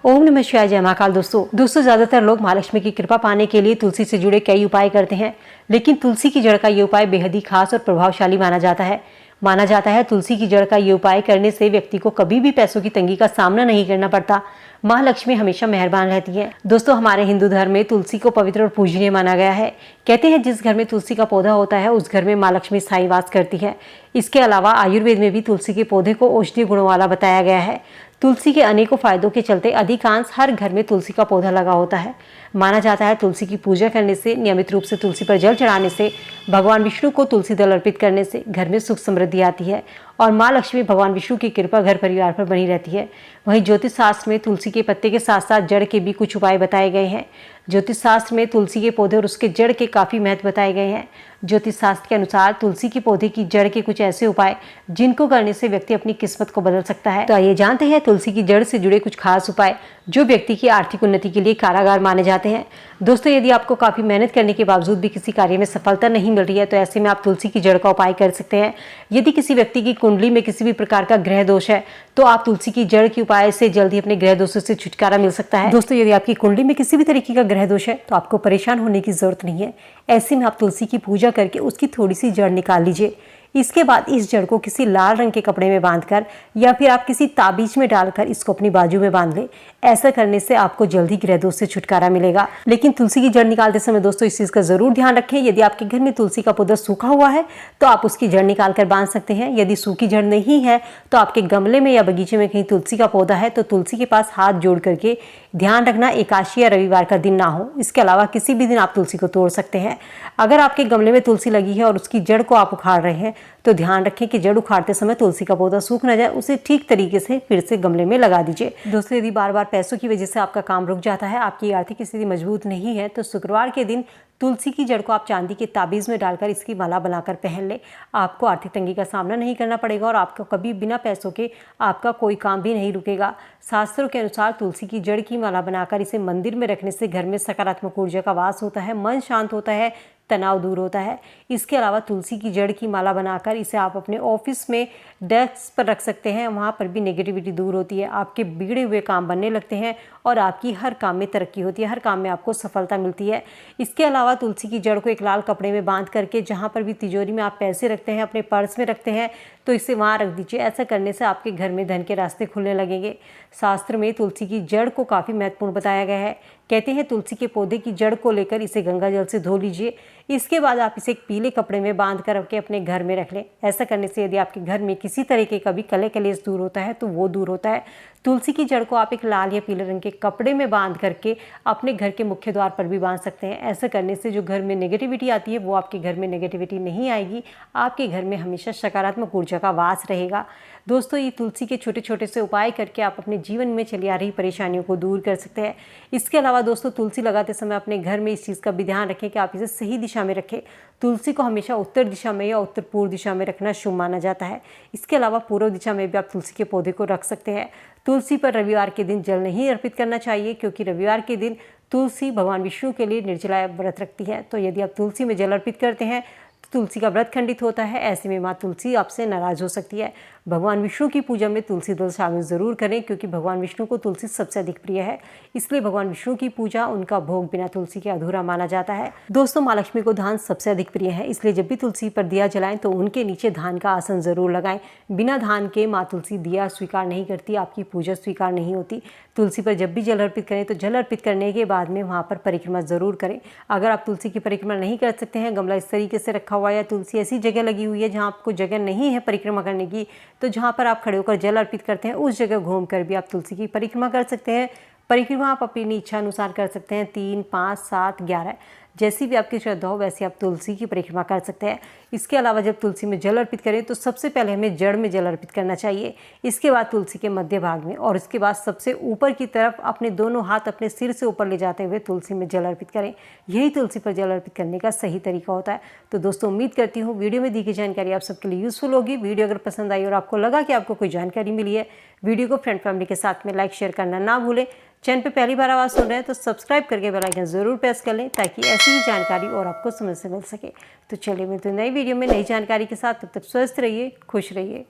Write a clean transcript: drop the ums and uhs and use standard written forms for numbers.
ओम नमः शिवाय, जय महाकाल। दोस्तों ज्यादातर लोग महालक्ष्मी की कृपा पाने के लिए तुलसी से जुड़े कई उपाय करते हैं, लेकिन तुलसी की जड़ का ये उपाय बेहद ही खास और प्रभावशाली माना जाता है। तुलसी की जड़ का ये उपाय करने से व्यक्ति को कभी भी पैसों की तंगी का सामना नहीं करना पड़ता। महालक्ष्मी हमेशा मेहरबान रहती है। दोस्तों, हमारे हिंदू धर्म में तुलसी को पवित्र और पूजनीय माना गया है। कहते हैं जिस घर में तुलसी का पौधा होता है उस घर में माँ लक्ष्मी स्थायी वास करती है। इसके अलावा आयुर्वेद में भी तुलसी के पौधे को औषधीय गुणों वाला बताया गया है। तुलसी के अनेकों फायदों के चलते अधिकांश हर घर में तुलसी का पौधा लगा होता है। माना जाता है तुलसी की पूजा करने से, नियमित रूप से तुलसी पर जल चढ़ाने से, भगवान विष्णु को तुलसी दल अर्पित करने से घर में सुख समृद्धि आती है और माँ लक्ष्मी भगवान विष्णु की कृपा घर परिवार पर बनी रहती है। वहीं ज्योतिष शास्त्र में तुलसी के पत्ते के साथ साथ जड़ के भी कुछ उपाय बताए गए हैं। ज्योतिष शास्त्र में तुलसी के पौधे और उसके जड़ के काफी महत्व बताए गए हैं। ज्योतिष शास्त्र के अनुसार तुलसी के पौधे की जड़ के कुछ ऐसे उपाय जिनको करने से व्यक्ति अपनी किस्मत को बदल सकता है। तो आइए जानते हैं तुलसी की जड़ से जुड़े कुछ खास उपाय जो व्यक्ति की आर्थिक उन्नति के लिए कारागार माने जाते हैं। दोस्तों, यदि आपको काफी मेहनत करने के बावजूद भी किसी कार्य में सफलता नहीं मिल रही है तो ऐसे में आप तुलसी की जड़ का उपाय कर सकते हैं। यदि किसी व्यक्ति की कुंडली में किसी भी प्रकार का ग्रह दोष है तो आप तुलसी की जड़ के उपाय से जल्दी अपने ग्रह दोषों से छुटकारा मिल सकता है। दोस्तों, यदि आपकी कुंडली में किसी भी तरीके का ग्रह दोष है तो आपको परेशान होने की जरूरत नहीं है। ऐसे में आप तुलसी की पूजा करके उसकी थोड़ी सी जड़ निकाल लीजिए। इसके बाद इस जड़ को किसी लाल रंग के कपड़े में बांधकर या फिर आप किसी ताबीज में डालकर इसको अपनी बाजू में बांध लें। ऐसा करने से आपको जल्दी ग्रह दोष से छुटकारा मिलेगा। लेकिन तुलसी की जड़ निकालते समय दोस्तों इस चीज का जरूर ध्यान रखें, यदि आपके घर में तुलसी का पौधा सूखा हुआ है तो आप उसकी जड़ निकाल कर बांध सकते हैं। यदि सूखी जड़ नहीं है तो आपके गमले में या बगीचे में कहीं तुलसी का पौधा है तो तुलसी के पास हाथ जोड़ करके ध्यान रखना एकादशी या रविवार का दिन ना हो। इसके अलावा किसी भी दिन आप तुलसी को तोड़ सकते हैं। अगर आपके गमले में तुलसी लगी है और उसकी जड़ को आप उखाड़ रहे हैं तो ध्यान रखें कि जड़ उखाड़ते समय तुलसी का पौधा सूख न जाए, उसे ठीक तरीके से फिर से गमले में लगा दीजिए। दोस्तों, यदि बार बार पैसों की वजह से आपका काम रुक जाता है, आपकी आर्थिक स्थिति मजबूत नहीं है तो शुक्रवार के दिन तुलसी की जड़ को आप चांदी के ताबीज में डालकर इसकी माला बनाकर पहन ले। आपको आर्थिक तंगी का सामना नहीं करना पड़ेगा और आपको कभी बिना पैसों के आपका कोई काम भी नहीं रुकेगा। शास्त्रों के अनुसार तुलसी की जड़ की माला बनाकर इसे मंदिर में रखने से घर में सकारात्मक ऊर्जा का वास होता है, मन शांत होता है, तनाव दूर होता है। इसके अलावा तुलसी की जड़ की माला बनाकर इसे आप अपने ऑफिस में डेस्क पर रख सकते हैं। वहाँ पर भी नेगेटिविटी दूर होती है, आपके बिगड़े हुए काम बनने लगते हैं और आपकी हर काम में तरक्की होती है, हर काम में आपको सफलता मिलती है। इसके अलावा तुलसी की जड़ को एक लाल कपड़े में बांध करके जहाँ पर भी तिजोरी में आप पैसे रखते हैं, अपने पर्स में रखते हैं, तो इसे वहाँ रख दीजिए। ऐसा करने से आपके घर में धन के रास्ते खुलने लगेंगे। शास्त्र में तुलसी की जड़ को काफ़ी महत्वपूर्ण बताया गया है। कहते हैं तुलसी के पौधे की जड़ को लेकर इसे गंगा जल से धो लीजिए। इसके बाद आप इसे एक पीले कपड़े में बांध कर रख के अपने घर में रख लें। ऐसा करने से यदि आपके घर में किसी तरीके का भी कले कलेश दूर होता है तो वो दूर होता है। तुलसी की जड़ को आप एक लाल या पीले रंग के कपड़े में बांध करके अपने घर के मुख्य द्वार पर भी बांध सकते हैं। ऐसा करने से जो घर में नेगेटिविटी आती है वो आपके घर में नेगेटिविटी नहीं आएगी, आपके घर में हमेशा सकारात्मक ऊर्जा का वास रहेगा। दोस्तों, ये तुलसी के छोटे छोटे से उपाय करके आप अपने जीवन में चली आ रही परेशानियों को दूर कर सकते हैं। इसके अलावा दोस्तों, तुलसी लगाते समय अपने घर में इस चीज़ का भी ध्यान रखें कि आप इसे सही दिशा में रखें। तुलसी को हमेशा उत्तर दिशा में या उत्तर पूर्व दिशा में रखना शुभ माना जाता है। इसके अलावा पूर्व दिशा में भी आप तुलसी के पौधे को रख सकते हैं। तुलसी पर रविवार के दिन जल नहीं अर्पित करना चाहिए क्योंकि रविवार के दिन तुलसी भगवान विष्णु के लिए निर्जला व्रत रखती है। तो यदि आप तुलसी में जल अर्पित करते हैं तो तुलसी का व्रत खंडित होता है। ऐसे में माँ तुलसी आपसे नाराज हो सकती है। भगवान विष्णु की पूजा में तुलसी दल शामिल जरूर करें क्योंकि भगवान विष्णु को तुलसी सबसे अधिक प्रिय है। इसलिए भगवान विष्णु की पूजा, उनका भोग बिना तुलसी के अधूरा माना जाता है। दोस्तों, माँ लक्ष्मी को धान सबसे अधिक प्रिय है, इसलिए जब भी तुलसी पर दिया जलाएं तो उनके नीचे धान का आसन जरूर लगाएं। बिना धान के माँ तुलसी दिया स्वीकार नहीं करती, आपकी पूजा स्वीकार नहीं होती। तुलसी पर जब भी जल अर्पित करें तो जल अर्पित करने के बाद में वहाँ पर परिक्रमा जरूर करें। अगर आप तुलसी की परिक्रमा नहीं कर सकते हैं, गमला इस तरीके से रखा हुआ है या तुलसी ऐसी जगह लगी हुई है जहाँ आपको जगह नहीं है परिक्रमा करने की, तो जहाँ पर आप खड़े होकर जल अर्पित करते हैं उस जगह घूम कर भी आप तुलसी की परिक्रमा कर सकते हैं। परिक्रमा आप अपनी इच्छा अनुसार कर सकते हैं, 3, 5, 7, 11 जैसी भी आपकी श्रद्धा हो वैसे आप तुलसी की परिक्रमा कर सकते हैं। इसके अलावा जब तुलसी में जल अर्पित करें तो सबसे पहले हमें जड़ में जल अर्पित करना चाहिए, इसके बाद तुलसी के मध्य भाग में और इसके बाद सबसे ऊपर की तरफ अपने दोनों हाथ अपने सिर से ऊपर ले जाते हुए तुलसी में जल अर्पित करें। यही तुलसी पर जल अर्पित करने का सही तरीका होता है। तो दोस्तों, उम्मीद करती हूँ वीडियो में दी गई जानकारी आप सबके लिए यूजफुल होगी। वीडियो अगर पसंद आई और आपको लगा कि आपको कोई जानकारी मिली है, वीडियो को फ्रेंड फैमिली के साथ में लाइक शेयर करना ना भूलें। चैनल पे पहली बार आवाज़ सुन रहे हैं तो सब्सक्राइब करके बेल आइकन जरूर प्रेस कर लें ताकि ऐसी ही जानकारी और आपको समय से मिल सके। तो चलिए मिलते हैं नई वीडियो में नई जानकारी के साथ। तब तक स्वस्थ रहिए, खुश रहिए।